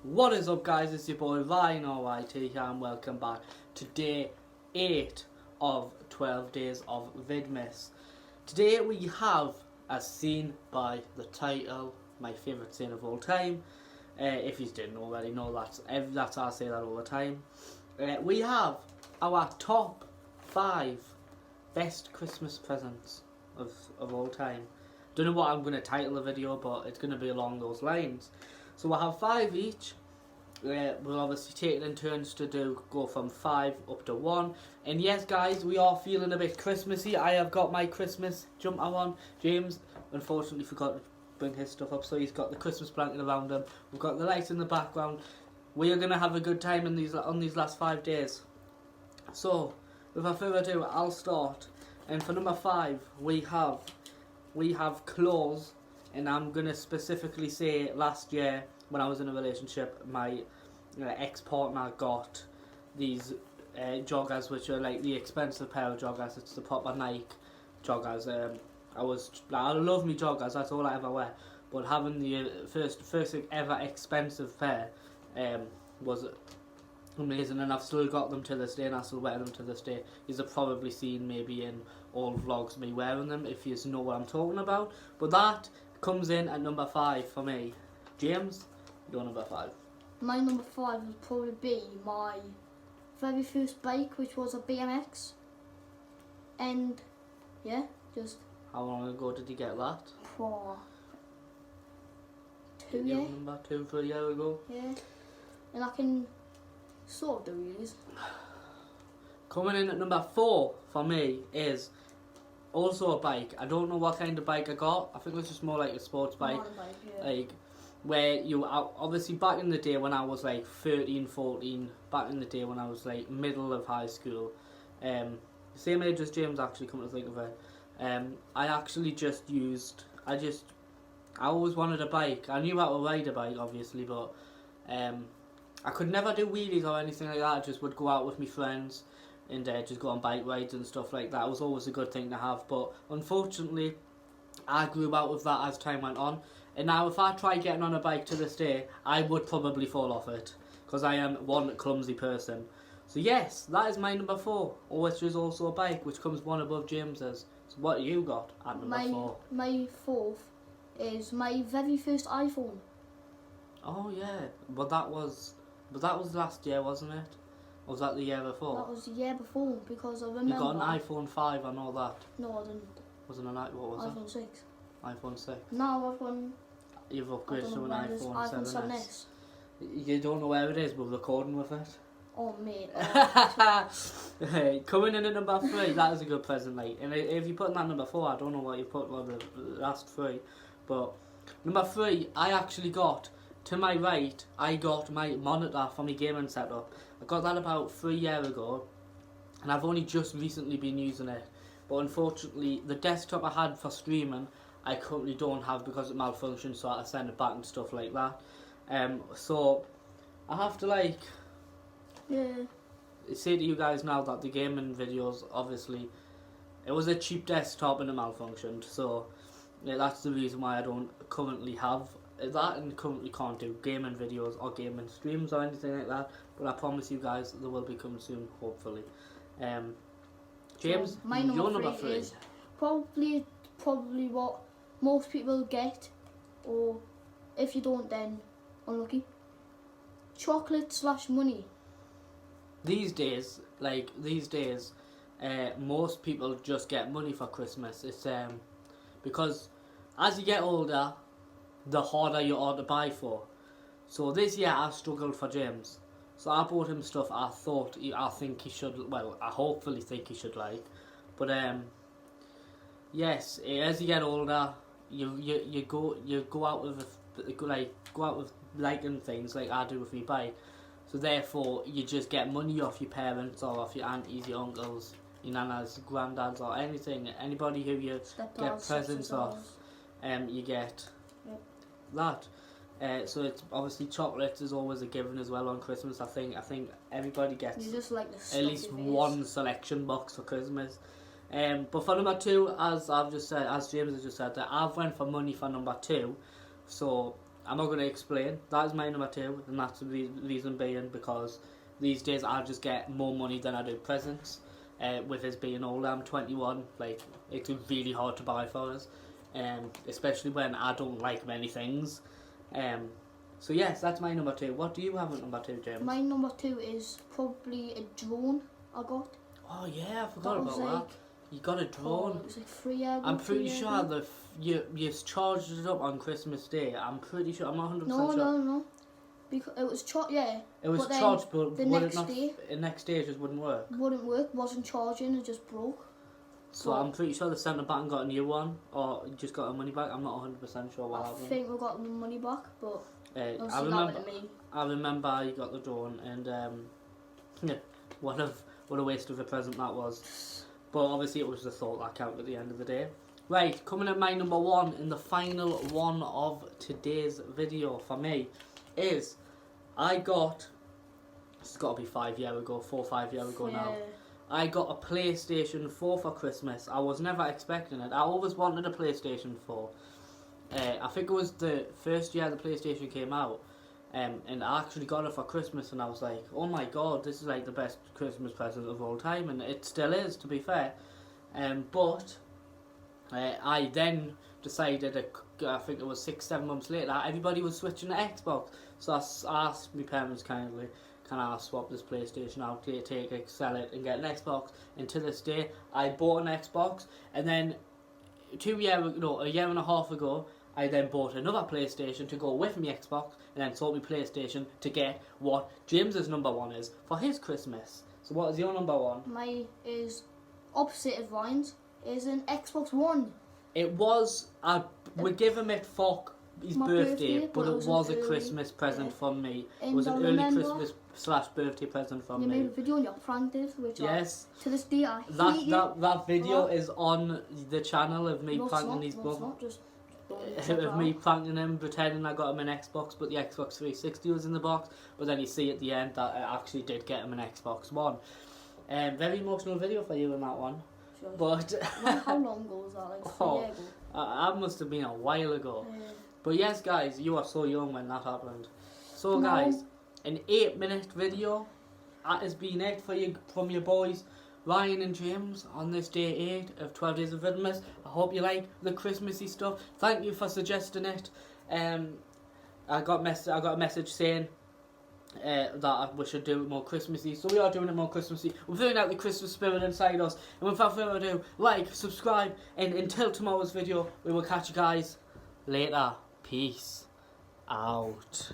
What is up, guys? It's your boy Ryan RYT here, and welcome back to day 8 of 12 days of Vidmas. Today we have, as seen by the title, my favourite saying of all time. If you didn't already know that's I say that all the time. We have our top 5 best Christmas presents of all time. Don't know what I'm going to title the video, but it's going to be along those lines. So we'll have 5 each. We'll obviously take it in turns to go from 5 up to 1. And yes, guys, we are feeling a bit Christmassy. I have got my Christmas jumper on. James unfortunately forgot to bring his stuff up, so he's got the Christmas blanket around him. We've got the lights in the background. We are going to have a good time on these last 5 days. So, without further ado, I'll start. And for number 5, we have clothes. And I'm going to specifically say last year, when I was in a relationship, my ex-partner got these joggers, which are like the expensive pair of joggers. It's the proper Nike joggers. I love me joggers, that's all I ever wear. But having the first ever expensive pair was amazing, and I've still got them to this day, and I still wear them to this day. You've probably seen maybe in old vlogs me wearing them, if you know what I'm talking about. But that comes in at number 5 for me. James, your number 5. My number 5 would probably be my very first bike, which was a BMX. And yeah, just How long ago did you get that? for 2 Your years. number 2, 3 years ago. Yeah, and I can sort of do these. Coming in at number 4 for me is also a bike. I don't know what kind of bike I got. I think it was just more like a sports bike. Mountain bike, yeah. Like, where you obviously back in the day when I was like 13, 14, back in the day when I was like middle of high school, same age as James, actually, come to think of it. I actually I always wanted a bike. I knew how to ride a bike, obviously, but I could never do wheelies or anything like that. I just would go out with my friends and just go on bike rides and stuff like that. It was always a good thing to have, but unfortunately I grew out of that as time went on, and now if I try getting on a bike to this day, I would probably fall off it, because I am one clumsy person. So yes, that is my number 4, which is also a bike, which comes one above James's. So what you got at number 4? My 4th is my very first iPhone. Oh yeah, but that was last year, wasn't it? Or was that the year before? That was the year before, because I remember. You got an iPhone 5 and all that. No, I didn't. Wasn't an what was iPhone 6. it? iPhone 6. Now I've gone. You've upgraded to an iPhone iPhone 7S. 7S. You don't know where it is, we're recording with it. Oh mate. Hey, coming in at number 3, that is a good present, like. And if you put in that number 4, I don't know what you put on the last 3. But number 3, I actually got, to my right, I got my monitor for my gaming setup. I got that about 3 years ago, and I've only just recently been using it. But unfortunately, the desktop I had for streaming, I currently don't have because it malfunctioned, so I send it back and stuff like that. So I have to say to you guys now that the gaming videos, obviously, it was a cheap desktop and it malfunctioned. So yeah, that's the reason why I don't currently have that, and currently can't do gaming videos or gaming streams or anything like that. But I promise you guys, they will be coming soon, hopefully. James, my your number 3 is probably what most people get, or if you don't, then unlucky. Chocolate/money. These days, most people just get money for Christmas. It's because as you get older, the harder you are to buy for. So this year I struggled for James. So I bought him stuff I think he should, well, I hopefully think he should like. But yes, as you get older, you go out with liking things like I do with my bike. So therefore, you just get money off your parents or off your aunties, your uncles, your nanas, granddads, or anybody who you get presents off. You get that. So it's obviously chocolates is always a given as well on Christmas. I think everybody gets at least one selection box for Christmas. But for number 2, as James has just said, that I've went for money for number 2. So I'm not going to explain. That is my number 2, and that's the reason being because these days I just get more money than I do presents. With us being older, I'm 21. Like, it's really hard to buy for us, especially when I don't like many things. So yes, that's my number 2. What do you have at number 2, James? My number 2 is probably a drone I got. Oh yeah, I forgot about that. You got a drone. It was like 3 years ago. I'm pretty 2 years sure ago. you charged it up on Christmas Day. I'm pretty sure. I'm not 100% sure. No. Because it was charged, yeah. It was but then charged, but the would next it not? day, The next day it just wouldn't work. Wouldn't work. Wasn't charging. It just broke. So I'm pretty sure the centre back and got a new one, or just got our money back. I'm not 100% sure what happened. I think we got the money back, but I remember you got the drone, and yeah, what a waste of a present that was. But obviously it was the thought that counted at the end of the day. Right, coming at my number 1 and the final one of today's video for me is it's got to be 4 or 5 years ago now. I got a PlayStation 4 for Christmas. I was never expecting it. I always wanted a PlayStation 4. I think it was the first year the PlayStation came out, and I actually got it for Christmas, and I was like, oh my god, this is like the best Christmas present of all time, and it still is, to be fair. But I then decided, I think it was 6-7 months later, everybody was switching to Xbox. So I asked my parents kindly, can I swap this PlayStation out, take it, sell it, and get an Xbox? And to this day, I bought an Xbox, and then a year and a half ago, I then bought another PlayStation to go with my Xbox, and then sold my PlayStation to get what James's number 1 is for his Christmas. So what is your number 1? Mine is opposite of Ryan's. Is an Xbox One. It was, we give him it for his birthday, but it was a early, Christmas present from me. And It was I an early remember Christmas/birthday present from you me. made a video on your prank did, which Yes. to this day I hate you. That video What? is on the channel of me No, it's pranking not, his no, it's mum. not, just don't check it Of me out. pranking him, pretending I got him an Xbox, but the Xbox 360 was in the box. But then you see at the end that I actually did get him an Xbox One. Very emotional video for you in that one. Sure. But How long ago was that? Like 3 Oh. years ago. that must have been a while ago. Yeah. But yes, guys, you were so young when that happened. So, No. guys, an 8-minute video. That has been it for you from your boys, Ryan and James, on this day 8 of 12 Days of Vidmas. I hope you like the Christmassy stuff. Thank you for suggesting it. I got a message saying that we should do it more Christmassy, so we are doing it more Christmassy. We're feeling out the Christmas spirit inside us, and without further ado, like, subscribe, and until tomorrow's video, we will catch you guys later. Peace out.